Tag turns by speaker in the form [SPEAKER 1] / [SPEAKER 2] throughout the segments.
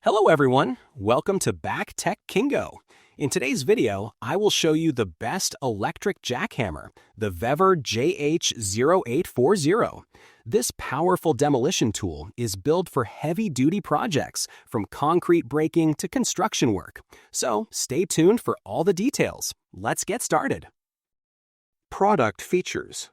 [SPEAKER 1] Hello everyone, welcome to Back Tech Kingo. In today's video, I will show you the best electric jackhammer, the Vever JH0840. This powerful demolition tool is built for heavy-duty projects, from concrete breaking to construction work. So stay tuned for all the details. Let's get started. Product features: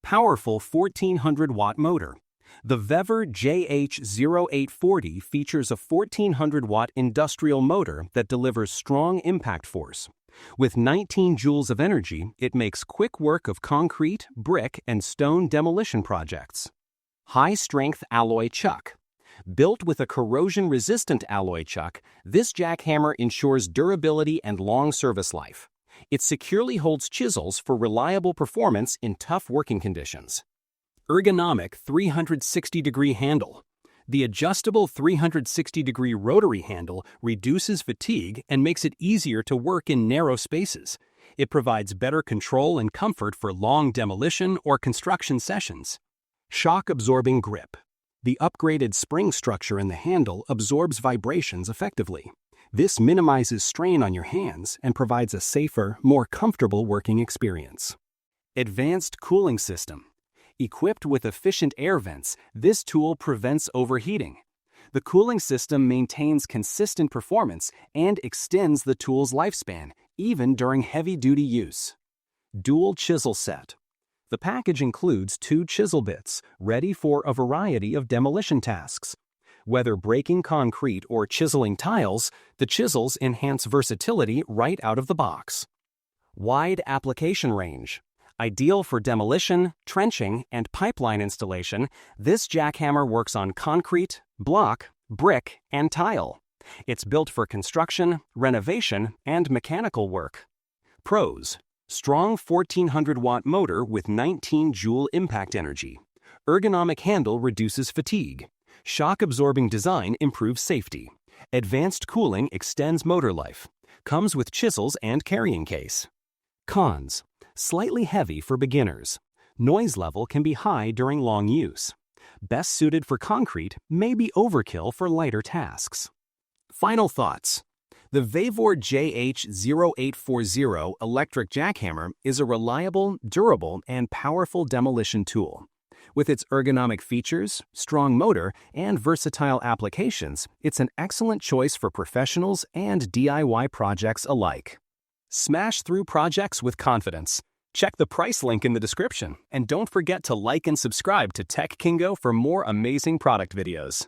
[SPEAKER 1] powerful 1400-watt motor. The Vever JH0840 features a 1400-watt industrial motor that delivers strong impact force. With 19 joules of energy, it makes quick work of concrete, brick, and stone demolition projects. High-strength alloy chuck. Built with a corrosion-resistant alloy chuck, this jackhammer ensures durability and long service life. It securely holds chisels for reliable performance in tough working conditions. Ergonomic 360-degree handle. The adjustable 360-degree rotary handle reduces fatigue and makes it easier to work in narrow spaces. It provides better control and comfort for long demolition or construction sessions. Shock-absorbing grip. The upgraded spring structure in the handle absorbs vibrations effectively. This minimizes strain on your hands and provides a safer, more comfortable working experience. Advanced cooling system. Equipped with efficient air vents, this tool prevents overheating. The cooling system maintains consistent performance and extends the tool's lifespan, even during heavy-duty use. Dual chisel set. The package includes 2 chisel bits, ready for a variety of demolition tasks. Whether breaking concrete or chiseling tiles, the chisels enhance versatility right out of the box. Wide application range. Ideal for demolition, trenching, and pipeline installation, this jackhammer works on concrete, block, brick, and tile. It's built for construction, renovation, and mechanical work. Pros: strong 1400-watt motor with 19 joule impact energy. Ergonomic handle reduces fatigue. Shock-absorbing design improves safety. Advanced cooling extends motor life. Comes with chisels and carrying case. Cons: slightly heavy for beginners. Noise level can be high during long use. Best suited for concrete, may be overkill for lighter tasks. Final thoughts. The Vever JH0840 electric jackhammer is a reliable, durable, and powerful demolition tool. With its ergonomic features, strong motor, and versatile applications, it's an excellent choice for professionals and DIY projects alike. Smash through projects with confidence. Check the price link in the description, and don't forget to like and subscribe to Tech Kingo for more amazing product videos.